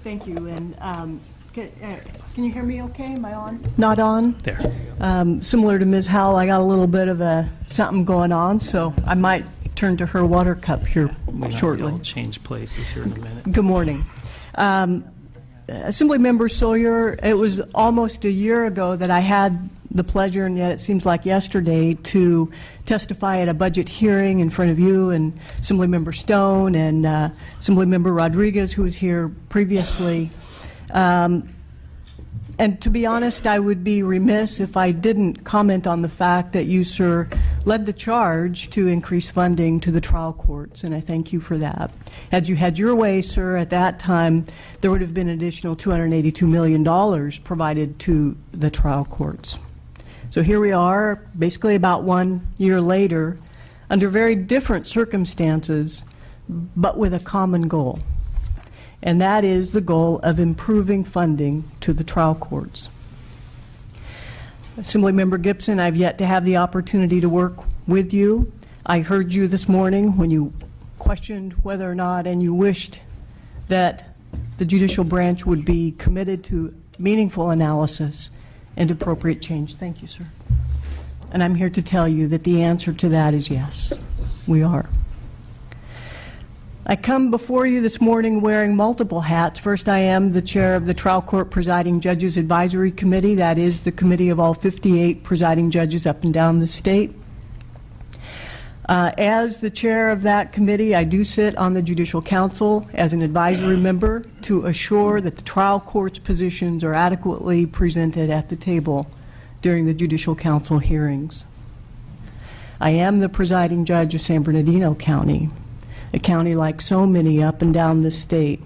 Thank you. And can you hear me okay? Am I on? Not on? There. Similar to Ms. Howell, I got a little bit of something going on, so I might turn to her water cup here shortly. We'll change places here in a minute. Good morning. Assemblymember Sawyer, it was almost a year ago that I had the pleasure, and yet it seems like yesterday, to testify at a budget hearing in front of you and Assemblymember Stone and Assemblymember Rodriguez, who was here previously. And to be honest, I would be remiss if I didn't comment on the fact that you, sir, led the charge to increase funding to the trial courts, and I thank you for that. Had you had your way, sir, at that time, there would have been an additional $282 million provided to the trial courts. So here we are, basically about 1 year later, under very different circumstances, but with a common goal. And that is the goal of improving funding to the trial courts. Assemblymember Gibson, I've yet to have the opportunity to work with you. I heard you this morning when you questioned whether or not, and you wished that the judicial branch would be committed to meaningful analysis and appropriate change. Thank you, sir. And I'm here to tell you that the answer to that is yes, we are. I come before you this morning wearing multiple hats. First, I am the chair of the Trial Court Presiding Judges Advisory Committee. That is the committee of all 58 presiding judges up and down the state. As the chair of that committee, I do sit on the Judicial Council as an advisory member to assure that the trial court's positions are adequately presented at the table during the Judicial Council hearings. I am the presiding judge of San Bernardino County, a county like so many up and down the state,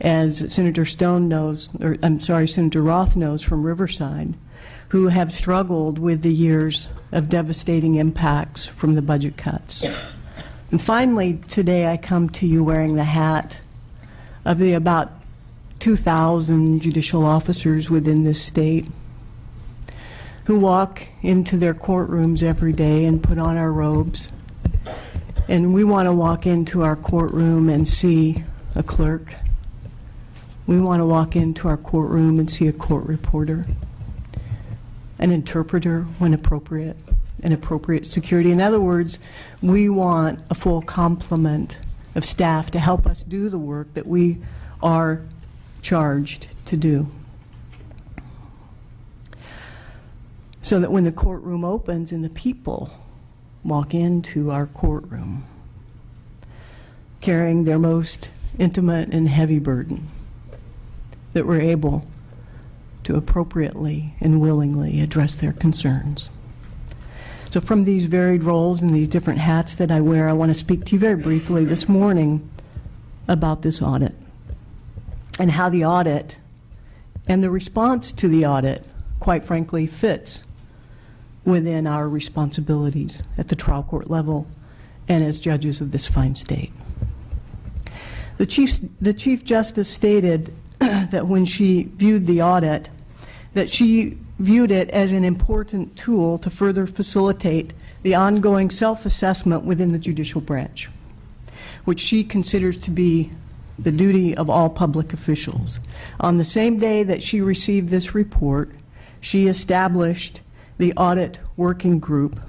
as Senator Stone knows, or I'm sorry, Senator Roth knows from Riverside, who have struggled with the years of devastating impacts from the budget cuts. And finally, today I come to you wearing the hat of the about 2,000 judicial officers within this state who walk into their courtrooms every day and put on our robes. And we want to walk into our courtroom and see a clerk. We want to walk into our courtroom and see a court reporter, an interpreter when appropriate, and appropriate security. In other words, we want a full complement of staff to help us do the work that we are charged to do. So that when the courtroom opens and the people walk into our courtroom carrying their most intimate and heavy burden, that we're able to appropriately and willingly address their concerns. So from these varied roles and these different hats that I wear, I want to speak to you very briefly this morning about this audit and how the audit and the response to the audit, quite frankly, fits within our responsibilities at the trial court level and as judges of this fine state. The Chief Justice stated that when she viewed the audit, that she viewed it as an important tool to further facilitate the ongoing self-assessment within the judicial branch, which she considers to be the duty of all public officials. On the same day that she received this report, she established the audit working group.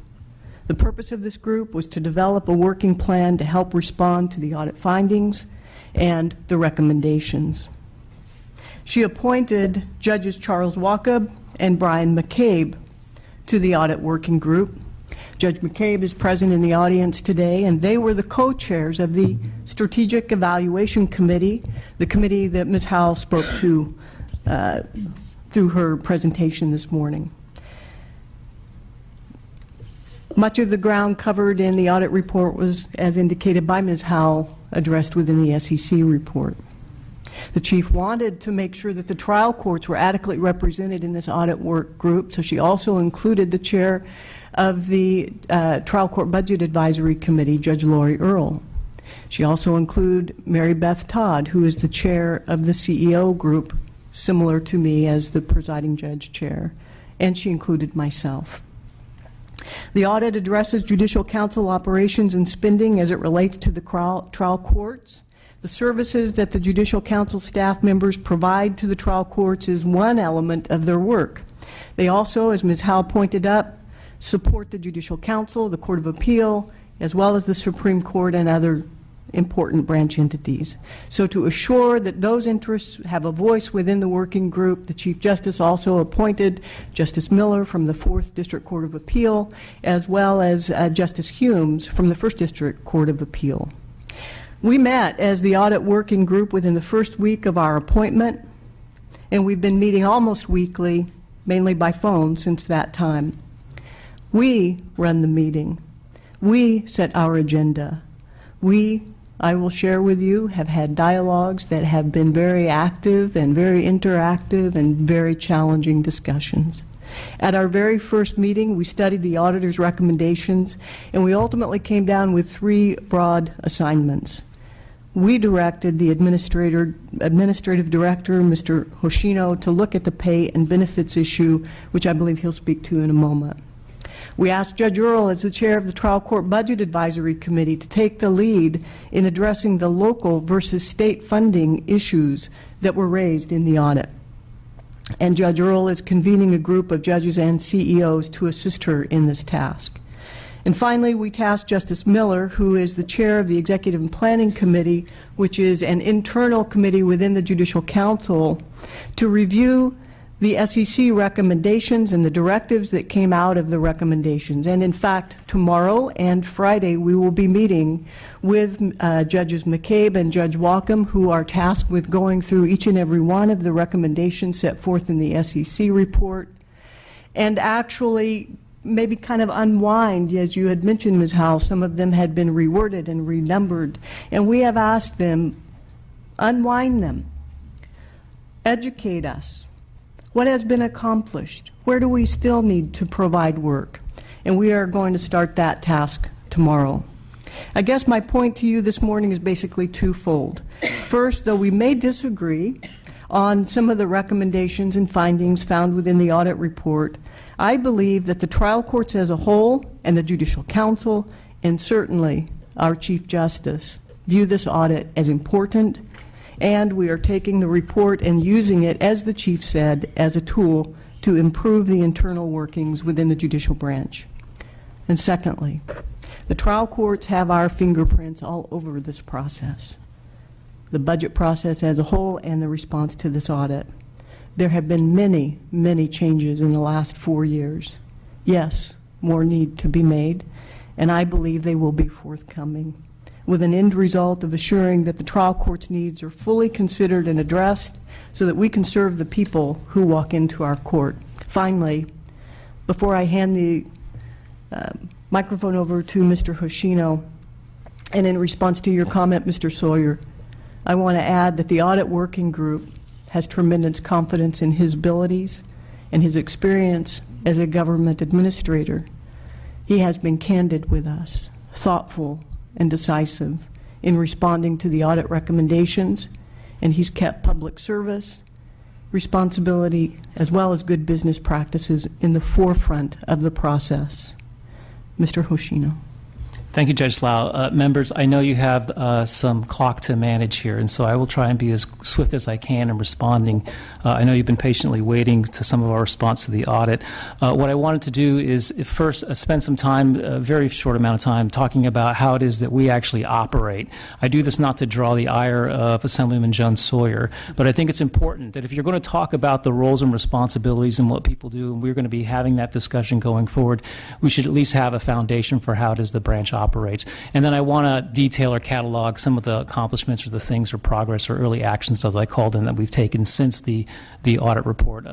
The purpose of this group was to develop a working plan to help respond to the audit findings and the recommendations. She appointed Judges Charles Wacob and Brian McCabe to the audit working group. Judge McCabe is present in the audience today, and they were the co-chairs of the Strategic Evaluation Committee, the committee that Ms. Howell spoke to through her presentation this morning. Much of the ground covered in the audit report was, as indicated by Ms. Howell, addressed within the SEC report. The Chief wanted to make sure that the trial courts were adequately represented in this audit work group, so she also included the chair of the Trial Court Budget Advisory Committee, Judge Lori Earle. She also included Mary Beth Todd, who is the chair of the CEO group, similar to me as the presiding judge chair, and she included myself. The audit addresses judicial council operations and spending as it relates to the trial courts. The services that the Judicial Council staff members provide to the trial courts is one element of their work. They also, as Ms. Howe pointed up, support the Judicial Council, the Court of Appeal, as well as the Supreme Court and other important branch entities. So to assure that those interests have a voice within the working group, the Chief Justice also appointed Justice Miller from the 4th District Court of Appeal, as well as Justice Humes from the 1st District Court of Appeal. We met as the audit working group within the first week of our appointment, and we've been meeting almost weekly, mainly by phone, since that time. We run the meeting. We set our agenda. We, I will share with you, have had dialogues that have been very active and very interactive and very challenging discussions. At our very first meeting, we studied the auditor's recommendations, and we ultimately came down with 3 broad assignments. We directed the administrative director, Mr. Hoshino, to look at the pay and benefits issue, which I believe he'll speak to in a moment. We asked Judge Earle, as the chair of the Trial Court Budget Advisory Committee, to take the lead in addressing the local versus state funding issues that were raised in the audit. And Judge Earle is convening a group of judges and CEOs to assist her in this task. And finally, we tasked Justice Miller, who is the chair of the Executive and Planning Committee, which is an internal committee within the Judicial Council, to review the SEC recommendations and the directives that came out of the recommendations. And in fact, tomorrow and Friday, we will be meeting with Judges McCabe and Judge Walkham, who are tasked with going through each and every one of the recommendations set forth in the SEC report, and actually maybe kind of unwind, as you had mentioned, Ms. Howe, some of them had been reworded and renumbered, and we have asked them, unwind them, educate us. What has been accomplished? Where do we still need to provide work? And we are going to start that task tomorrow. I guess my point to you this morning is basically twofold. First, though we may disagree on some of the recommendations and findings found within the audit report, I believe that the trial courts as a whole and the Judicial Council, and certainly our Chief Justice, view this audit as important, and we are taking the report and using it, as the Chief said, as a tool to improve the internal workings within the judicial branch. And secondly, the trial courts have our fingerprints all over this process, the budget process as a whole and the response to this audit. There have been many, many changes in the last 4 years. Yes, more need to be made, and I believe they will be forthcoming, with an end result of assuring that the trial court's needs are fully considered and addressed so that we can serve the people who walk into our court. Finally, before I hand the microphone over to Mr. Hoshino, and in response to your comment, Mr. Sawyer, I want to add that the audit working group has tremendous confidence in his abilities and his experience as a government administrator. He has been candid with us, thoughtful and decisive in responding to the audit recommendations, and he's kept public service, responsibility, as well as good business practices in the forefront of the process. Mr. Hoshino. Thank you, Judge Lau. Members, I know you have some clock to manage here, and so I will try and be as swift as I can in responding. I know you've been patiently waiting to some of our response to the audit. What I wanted to do is first spend some time, a very short amount of time, talking about how it is that we actually operate. I do this not to draw the ire of Assemblyman John Sawyer, but I think it's important that if you're going to talk about the roles and responsibilities and what people do, and we're going to be having that discussion going forward, we should at least have a foundation for how it is the branch operates. And then I want to detail or catalog some of the accomplishments or the things or progress or early actions, as I called them, that we've taken since the audit report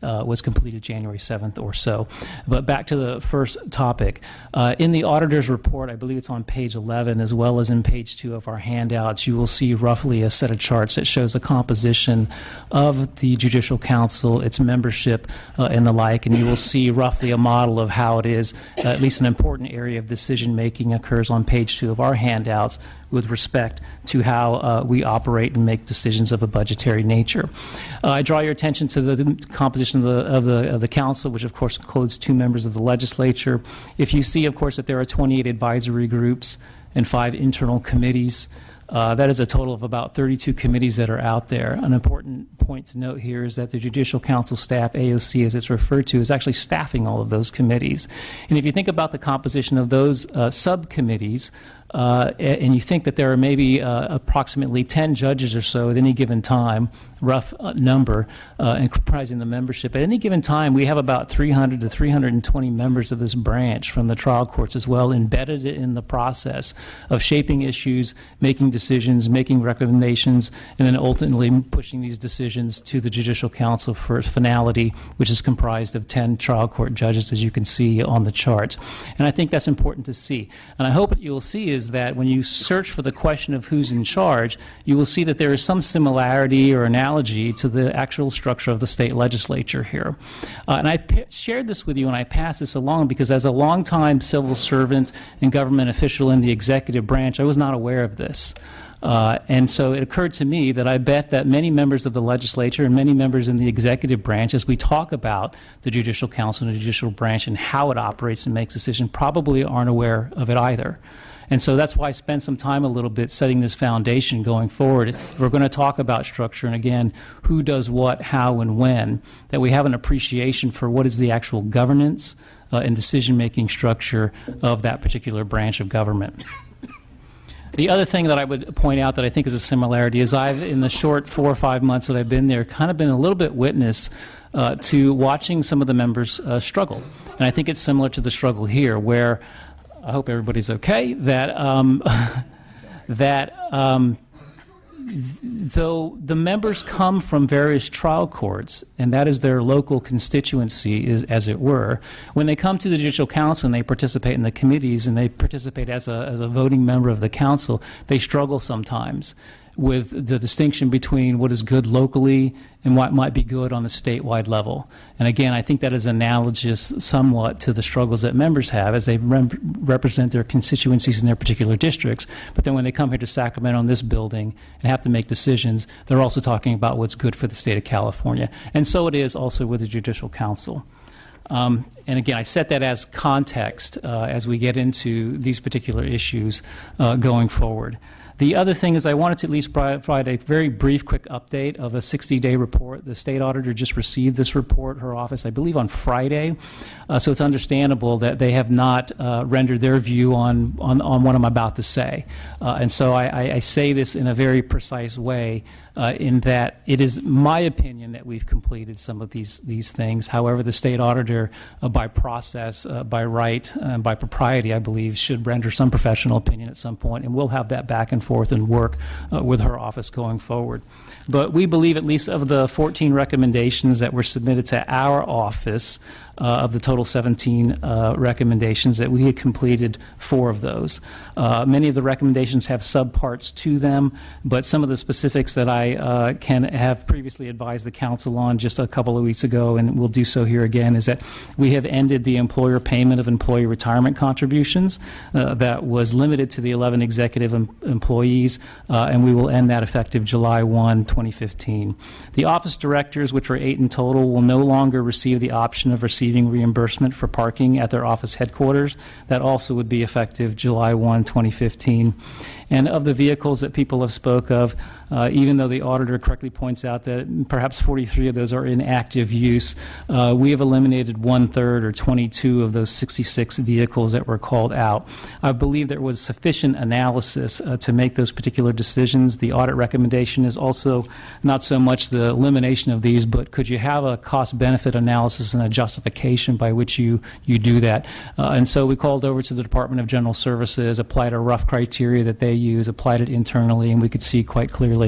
was completed January 7th or so. But back to the first topic. In the auditor's report, I believe it's on page 11, as well as in page 2 of our handouts, you will see roughly a set of charts that shows the composition of the Judicial Council, its membership, and the like, and you will see roughly a model of how it is, at least an important area of decision-making occurs on page 2 of our handouts with respect to how we operate and make decisions of a budgetary nature. I draw your attention to the composition of the council, which of course includes 2 members of the legislature. If you see, of course, that there are 28 advisory groups and 5 internal committees, That is a total of about 32 committees that are out there. An important point to note here is that the Judicial Council staff, AOC as it's referred to, is actually staffing all of those committees. And if you think about the composition of those subcommittees, and you think that there are maybe approximately 10 judges or so at any given time, rough number, and comprising the membership. At any given time, we have about 300 to 320 members of this branch from the trial courts as well, embedded in the process of shaping issues, making decisions, making recommendations, and then ultimately pushing these decisions to the Judicial Council for finality, which is comprised of 10 trial court judges, as you can see on the chart. And I think that's important to see. And I hope what you'll see is that when you search for the question of who's in charge, you will see that there is some similarity or analogy to the actual structure of the state legislature here. And I shared this with you and I passed this along because as a longtime civil servant and government official in the executive branch, I was not aware of this. And so it occurred to me that I bet that many members of the legislature and many members in the executive branch, as we talk about the Judicial Council and the judicial branch and how it operates and makes decisions, probably aren't aware of it either. And so that's why I spent some time a little bit setting this foundation going forward. If we're going to talk about structure, and again, who does what, how, and when, that we have an appreciation for what is the actual governance and decision-making structure of that particular branch of government. The other thing that I would point out that I think is a similarity is I've, in the short 4 or 5 months that I've been there, kind of been a little bit witness to watching some of the members struggle. And I think it's similar to the struggle here, where I hope everybody's okay, that though the members come from various trial courts, and that is their local constituency, as it were, when they come to the Judicial Council and they participate in the committees and they participate as a voting member of the council, they struggle sometimes with the distinction between what is good locally and what might be good on the statewide level. And again, I think that is analogous somewhat to the struggles that members have as they represent their constituencies in their particular districts. But then when they come here to Sacramento in this building and have to make decisions, they're also talking about what's good for the state of California. And so it is also with the Judicial Council. And again, I set that as context as we get into these particular issues going forward. The other thing is I wanted to at least provide a very brief, quick update of a 60-day report. The state auditor just received this report, her office, I believe on Friday. So it's understandable that they have not rendered their view on what I'm about to say. And so I say this in a very precise way in that it is my opinion that we've completed some of these things. However, the state auditor, by process, by right, and by propriety, I believe, should render some professional opinion at some point, and we'll have that back and forth and work with her office going forward. But we believe at least of the 14 recommendations that were submitted to our office, of the total 17 recommendations, that we had completed 4 of those. Many of the recommendations have subparts to them, but some of the specifics that I can have previously advised the council on just a couple of weeks ago, and we'll do so here again, is that we have ended the employer payment of employee retirement contributions that was limited to the 11 executive employees, and we will end that effective July 1, 2015. The office directors, which are 8 in total, will no longer receive the option of receiving reimbursement for parking at their office headquarters. That also would be effective July 1, 2015. And of the vehicles that people have spoke of, even though the auditor correctly points out that perhaps 43 of those are in active use, we have eliminated 1/3 or 22 of those 66 vehicles that were called out. I believe there was sufficient analysis to make those particular decisions. The audit recommendation is also not so much the elimination of these, but could you have a cost-benefit analysis and a justification by which you do that? And so we called over to the Department of General Services, applied a rough criteria that they use, applied it internally, and we could see quite clearly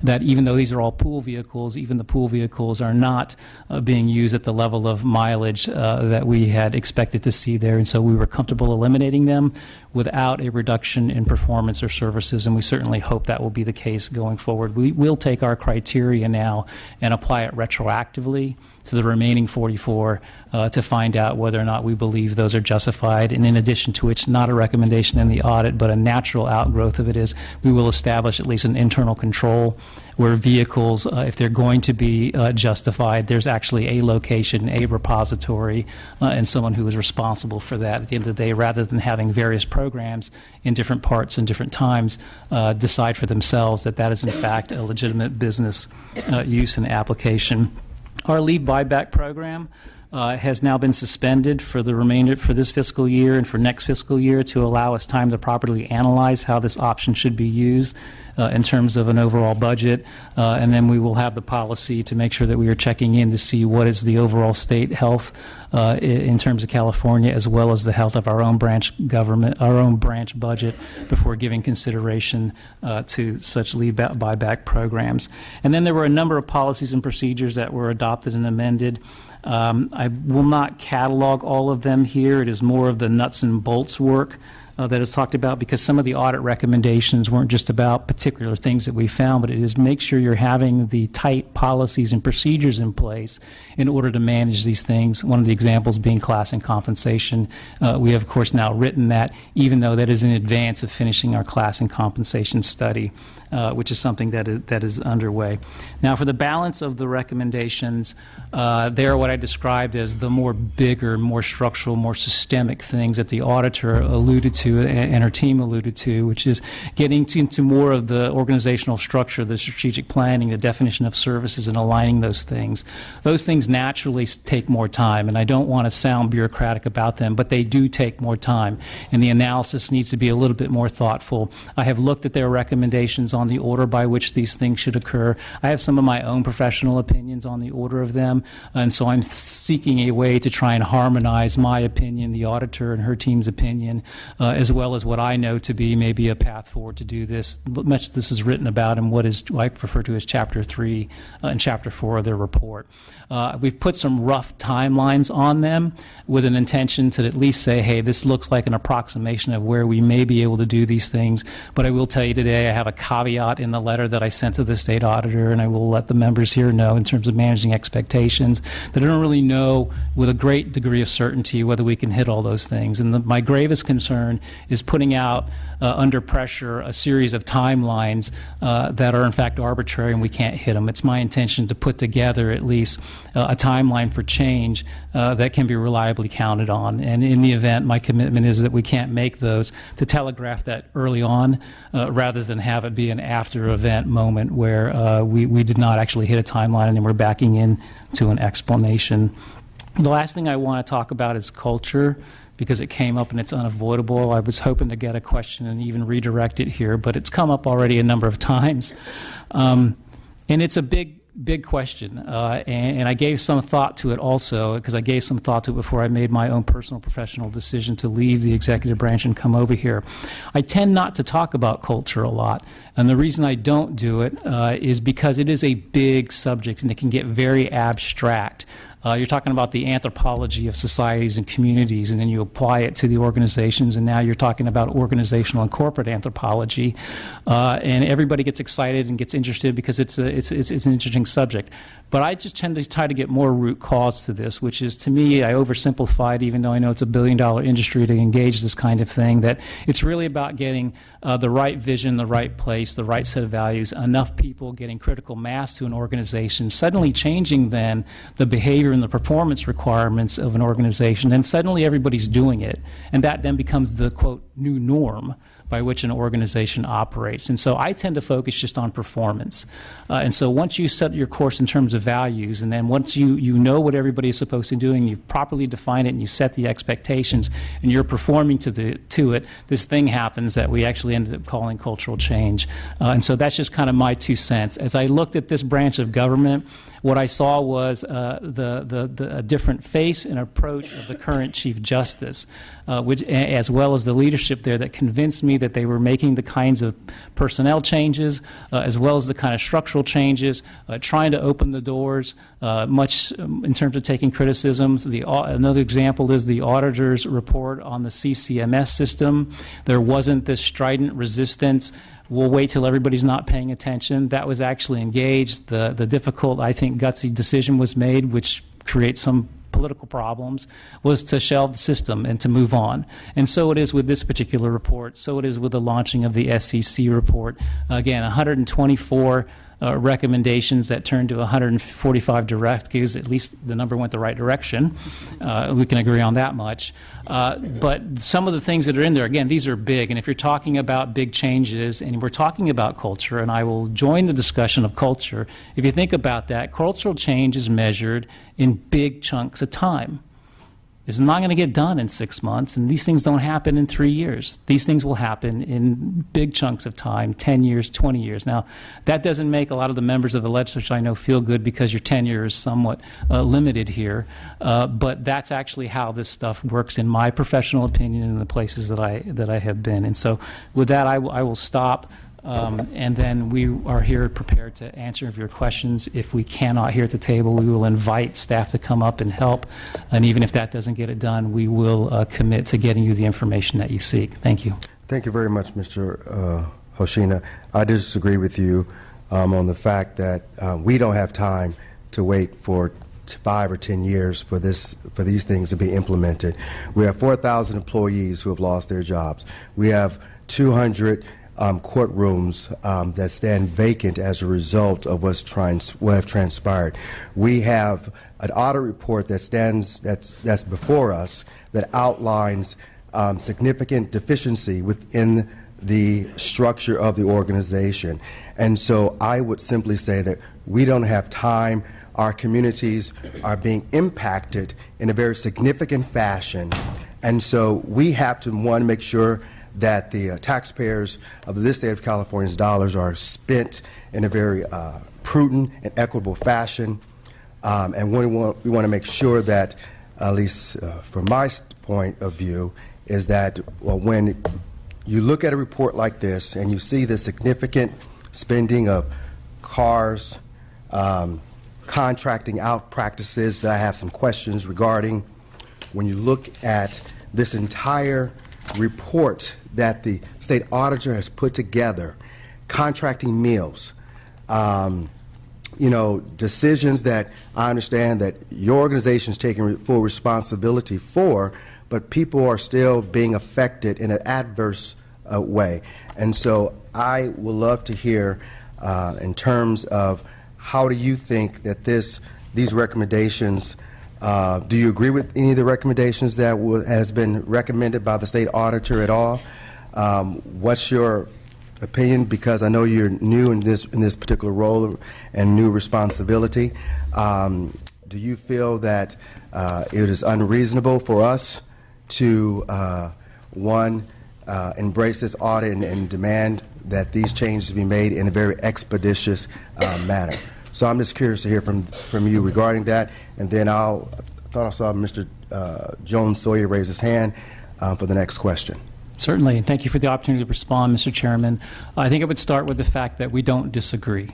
that even though these are all pool vehicles, even the pool vehicles are not being used at the level of mileage that we had expected to see there. And so we were comfortable eliminating them without a reduction in performance or services, and we certainly hope that will be the case going forward. We will take our criteria now and apply it retroactively to the remaining 44 to find out whether or not we believe those are justified. And in addition to which, not a recommendation in the audit, but a natural outgrowth of it is we will establish at least an internal control where vehicles, if they're going to be justified, there's actually a location, a repository, and someone who is responsible for that at the end of the day, rather than having various programs in different parts and different times decide for themselves that that is in fact a legitimate business use and application. Our leave buyback program has now been suspended for the remainder for this fiscal year and for next fiscal year to allow us time to properly analyze how this option should be used in terms of an overall budget, and then we will have the policy to make sure that we are checking in to see what is the overall state health in terms of California, as well as the health of our own branch government, our own branch budget, before giving consideration to such leave buyback programs. And then there were a number of policies and procedures that were adopted and amended. I will not catalog all of them here. It is more of the nuts and bolts work that is talked about, because some of the audit recommendations weren't just about particular things that we found, but it is make sure you're having the tight policies and procedures in place in order to manage these things. One of the examples being class and compensation. We have, of course, now written that, even though that is in advance of finishing our class and compensation study, which is something that is underway. Now, for the balance of the recommendations, they are what I described as the more bigger, more structural, more systemic things that the auditor alluded to and her team alluded to, which is getting into more of the organizational structure, the strategic planning, the definition of services, and aligning those things. Those things naturally take more time, and I don't want to sound bureaucratic about them, but they do take more time, and the analysis needs to be a little bit more thoughtful. I have looked at their recommendations on the order by which these things should occur. I have some of my own professional opinions on the order of them, and so I'm seeking a way to try and harmonize my opinion, the auditor and her team's opinion, as well as what I know to be maybe a path forward to do this. Much of this is written about in what is I refer to as Chapter 3 and Chapter 4 of their report. We've put some rough timelines on them with an intention to at least say, hey, this looks like an approximation of where we may be able to do these things. But I will tell you today, I have a caveat in the letter that I sent to the state auditor, and I will let the members here know in terms of managing expectations, that I don't really know with a great degree of certainty whether we can hit all those things. And my gravest concern is putting out under pressure a series of timelines that are in fact arbitrary and we can't hit them. It's my intention to put together at least a timeline for change that can be reliably counted on. And in the event, my commitment is that we can't make those, to telegraph that early on rather than have it be an after-event moment where we did not actually hit a timeline and then we're backing in to an explanation. The last thing I want to talk about is culture, because it came up and it's unavoidable. I was hoping to get a question and even redirect it here, but it's come up already a number of times. And it's a big question, and I gave some thought to it also, because I gave some thought to it before I made my own personal professional decision to leave the executive branch and come over here. I tend not to talk about culture a lot, and the reason I don't do it is because it is a big subject and it can get very abstract. You're talking about the anthropology of societies and communities, and then you apply it to the organizations, and now you're talking about organizational and corporate anthropology, and everybody gets excited and gets interested because it's an interesting subject. But I just tend to try to get more root cause to this, which is, to me, I oversimplified, even though I know it's a billion-dollar industry to engage this kind of thing, that it's really about getting the right vision, the right place, the right set of values, enough people getting critical mass to an organization, suddenly changing then the behavior and the performance requirements of an organization, and suddenly everybody's doing it. And that then becomes the, quote, new norm by which an organization operates. And so I tend to focus just on performance. And so once you set your course in terms of values, and then once you know what everybody is supposed to be doing, you've properly defined it, and you set the expectations, and you're performing to it, this thing happens that we actually ended up calling cultural change. And so that's just kind of my 2 cents. As I looked at this branch of government, what I saw was a different face and approach of the current Chief Justice, which, as well as the leadership there, that convinced me that they were making the kinds of personnel changes, as well as the kind of structural changes, trying to open the doors, much in terms of taking criticisms. Another example is the auditor's report on the CCMS system. There wasn't this strident resistance. We'll wait till everybody's not paying attention. That was actually engaged. The difficult, I think, gutsy decision was made, which create some political problems, was to shelve the system and to move on. And so it is with this particular report. So it is with the launching of the SEC report. Again, 124 recommendations that turned to 145 directives. At least the number went the right direction. We can agree on that much. But some of the things that are in there, again, these are big. And if you're talking about big changes, and we're talking about culture, and I will join the discussion of culture, if you think about that, cultural change is measured in big chunks of time. It's not going to get done in 6 months, and these things don't happen in 3 years. These things will happen in big chunks of time, 10 years, 20 years. Now, that doesn't make a lot of the members of the legislature I know feel good because your tenure is somewhat limited here, but that's actually how this stuff works in my professional opinion in the places that I have been. And so with that, I will stop. And then we are here prepared to answer your questions. If we cannot here at the table, we will invite staff to come up and help. And even if that doesn't get it done, we will commit to getting you the information that you seek. Thank you. Thank you very much, Mr. Hoshina. I disagree with you on the fact that we don't have time to wait for 5 or 10 years for these things to be implemented. We have 4,000 employees who have lost their jobs. We have 200 courtrooms that stand vacant as a result of what have transpired. We have an audit report that's before us that outlines significant deficiency within the structure of the organization. And so I would simply say that we don't have time. Our communities are being impacted in a very significant fashion. And so we have to, one, make sure that the taxpayers of this state of California's dollars are spent in a very prudent and equitable fashion. And we want to make sure that, at least from my point of view, is that when you look at a report like this and you see the significant spending of cars, contracting out practices that I have some questions regarding, when you look at this entire report that the state auditor has put together, contracting meals, decisions that I understand that your organization is taking full responsibility for, but people are still being affected in an adverse way. And so I would love to hear in terms of how do you think that these recommendations, do you agree with any of the recommendations that has been recommended by the state auditor at all? What's your opinion? Because I know you're new in this particular role and new responsibility. Do you feel that it is unreasonable for us to embrace this audit and demand that these changes be made in a very expeditious manner? So I'm just curious to hear from you regarding that, and then I thought I saw Mr. Jones Sawyer raise his hand for the next question. Certainly, and thank you for the opportunity to respond, Mr. Chairman. I think I would start with the fact that we don't disagree.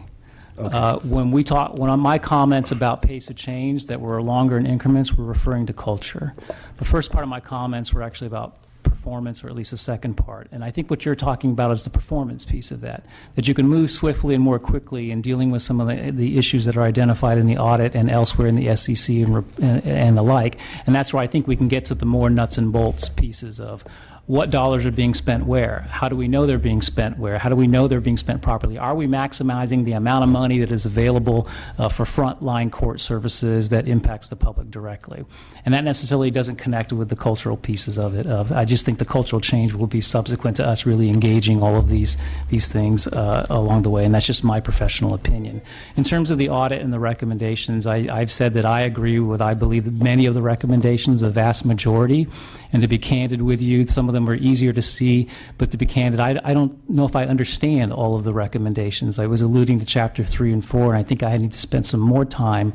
Okay. When on my comments about pace of change that were longer in increments, we're referring to culture. The first part of my comments were actually about performance, or at least the second part. And I think what you're talking about is the performance piece of that you can move swiftly and more quickly in dealing with some of the issues that are identified in the audit and elsewhere in the SEC and the like. And that's where I think we can get to the more nuts and bolts pieces of what dollars are being spent where? How do we know they're being spent where? How do we know they're being spent properly? Are we maximizing the amount of money that is available for frontline court services that impacts the public directly? And that necessarily doesn't connect with the cultural pieces of it. I just think the cultural change will be subsequent to us really engaging all of these things along the way, and that's just my professional opinion. In terms of the audit and the recommendations, I've said that I agree with, I believe, many of the recommendations, the vast majority. And to be candid with you, some of them are easier to see, but to be candid, I don't know if I understand all of the recommendations. I was alluding to Chapter 3 and 4, and I think I need to spend some more time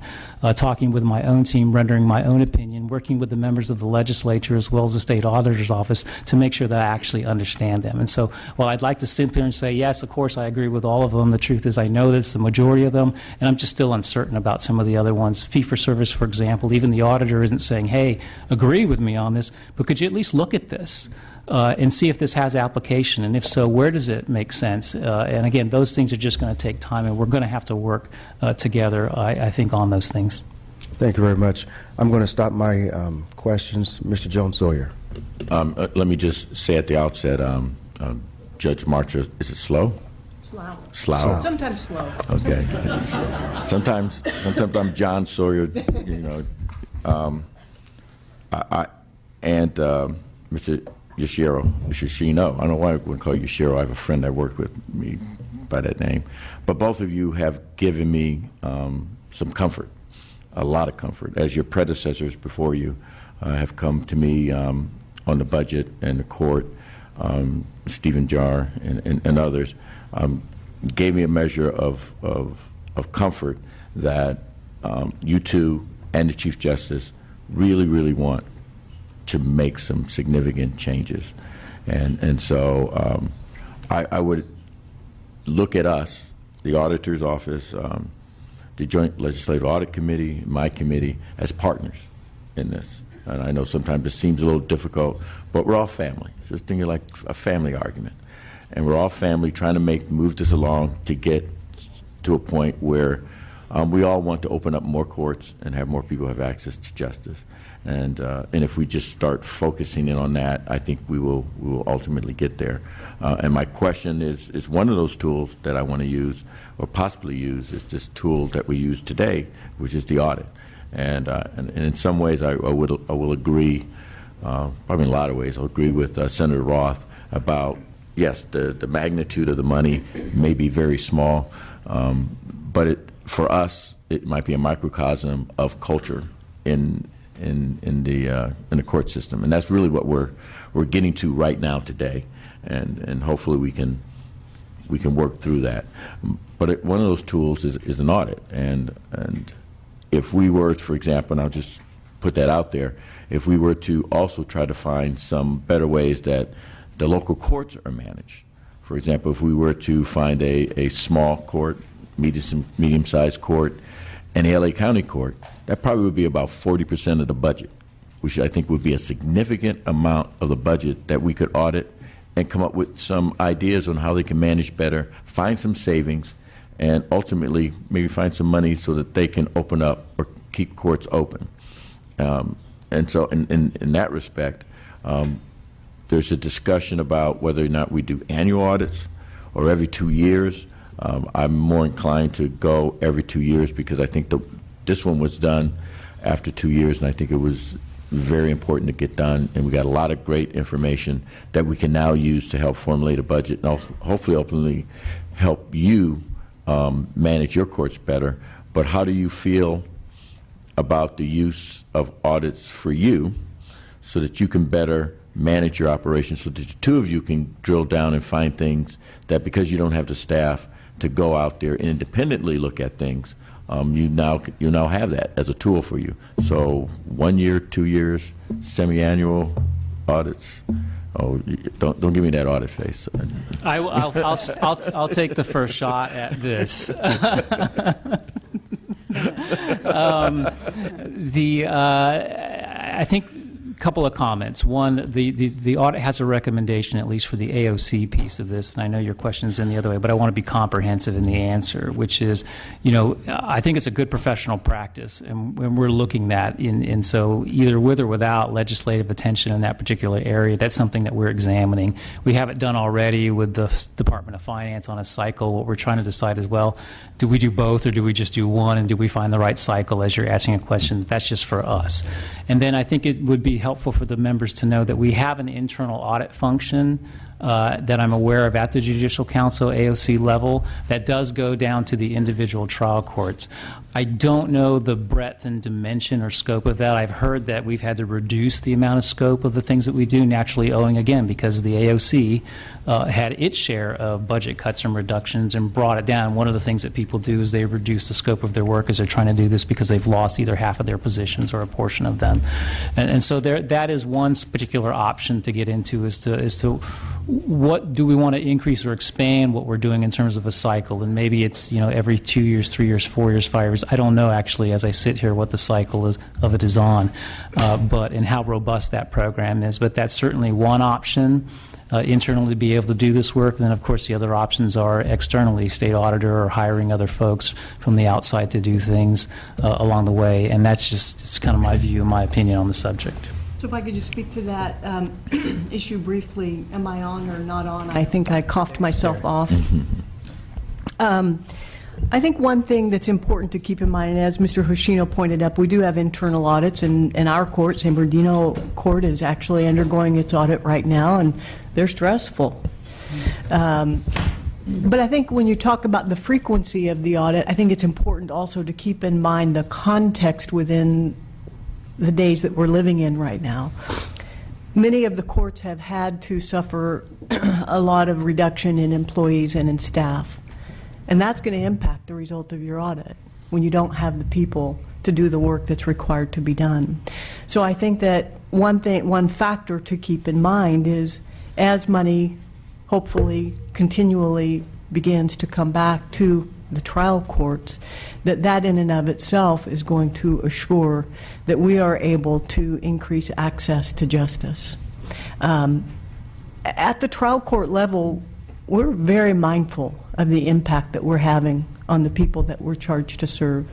talking with my own team, rendering my own opinion, working with the members of the legislature as well as the state auditor's office to make sure that I actually understand them. And so while I'd like to sit here and say, yes, of course I agree with all of them, the truth is I know that's the majority of them, and I'm just still uncertain about some of the other ones. Fee-for-service, for example, even the auditor isn't saying, hey, agree with me on this, but could you at least look at this and see if this has application, and if so, where does it make sense? And again, those things are just going to take time, and we're going to have to work together, I think, on those things. Thank you very much. I'm going to stop my questions. Mr. Jones Sawyer. Let me just say at the outset, Judge Marcher, is it slow? Slow. Slow. Sometimes slow. Okay. Sometimes I'm John Sawyer, you know. Mr. Yoshino, I don't know why I wouldn't call you Yoshiro. I have a friend that worked with me by that name. But both of you have given me some comfort, a lot of comfort, as your predecessors before you have come to me on the budget and the court, Stephen Jarr and others, gave me a measure of comfort that you two and the Chief Justice really want to make some significant changes. And so I would look at us, the Auditor's Office, the Joint Legislative Audit Committee, my committee, as partners in this. And I know sometimes it seems a little difficult, but we're all family. Just think of like a family argument. And we're all family trying to move this along to get to a point where we all want to open up more courts and have more people have access to justice. And if we just start focusing in on that, I think we will ultimately get there. And my question is one of those tools that I want to use or possibly use is this tool that we use today, which is the audit. And in some ways I will agree, probably in a lot of ways, I'll agree with Senator Roth about, yes, the magnitude of the money may be very small, but for us, it might be a microcosm of culture in the court system, and that's really what we're getting to right now today, and hopefully we can work through that. But one of those tools is an audit, and if we were, for example, and I'll just put that out there, if we were to also try to find some better ways that the local courts are managed. For example, if we were to find a small court, medium-sized court, and a LA County court, that probably would be about 40% of the budget, which I think would be a significant amount of the budget that we could audit and come up with some ideas on how they can manage better, find some savings, and ultimately maybe find some money so that they can open up or keep courts open. And so in that respect, there's a discussion about whether or not we do annual audits or every 2 years. I'm more inclined to go every 2 years because I think this one was done after 2 years, and I think it was very important to get done, and we got a lot of great information that we can now use to help formulate a budget and hopefully ultimately help you manage your courts better. But how do you feel about the use of audits for you so that you can better manage your operations, so that the two of you can drill down and find things that, because you don't have the staff to go out there and independently look at things, you now have that as a tool for you. So 1 year, 2 years, semi-annual audits. Oh, don't give me that audit face. I'll take the first shot at this. I think a couple of comments. One, the audit has a recommendation, at least for the AOC piece of this, and I know your question is in the other way, but I want to be comprehensive in the answer, which is, I think it's a good professional practice, and we're looking at, and so either with or without legislative attention in that particular area, that's something that we're examining. We have it done already with the Department of Finance on a cycle. What we're trying to decide is, well, do we do both or do we just do one, and do we find the right cycle, as you're asking a question? That's just for us. And then I think it would be helpful for the members to know that we have an internal audit function that I'm aware of at the Judicial Council AOC level that does go down to the individual trial courts. I don't know the breadth and dimension or scope of that. I've heard that we've had to reduce the amount of scope of the things that we do, naturally owing, again, because the AOC had its share of budget cuts and reductions and brought it down. One of the things that people do is they reduce the scope of their work as they're trying to do this because they've lost either half of their positions or a portion of them. And so that is one particular option to get into, is to what do we want to increase or expand what we're doing in terms of a cycle? And maybe it's, every 2 years, 3 years, 4 years, 5 years. I don't know, actually, as I sit here, what the cycle of it is on, and how robust that program is. But that's certainly one option. Internally to be able to do this work. And then, of course, the other options are externally, state auditor or hiring other folks from the outside to do things along the way. And it's kind of my view, my opinion on the subject. So if I could just speak to that issue briefly, am I on or not on? I think I coughed myself off. I think one thing that's important to keep in mind, and as Mr. Hoshino pointed up, we do have internal audits, and our court, San Bernardino Court, is actually undergoing its audit right now, and they're stressful. But I think when you talk about the frequency of the audit, I think it's important also to keep in mind the context within the days that we're living in right now. Many of the courts have had to suffer a lot of reduction in employees and in staff. And that's going to impact the result of your audit when you don't have the people to do the work that's required to be done. So I think that one factor to keep in mind is, as money hopefully continually begins to come back to the trial courts, that in and of itself is going to assure that we are able to increase access to justice. At the trial court level, we're very mindful of the impact that we're having on the people that we're charged to serve.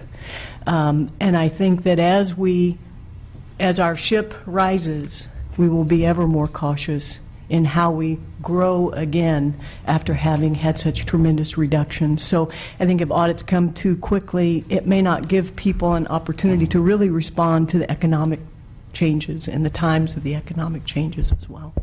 And I think that as our ship rises, we will be ever more cautious in how we grow again after having had such tremendous reductions. So I think if audits come too quickly, it may not give people an opportunity to really respond to the economic changes and the times of the economic changes as well.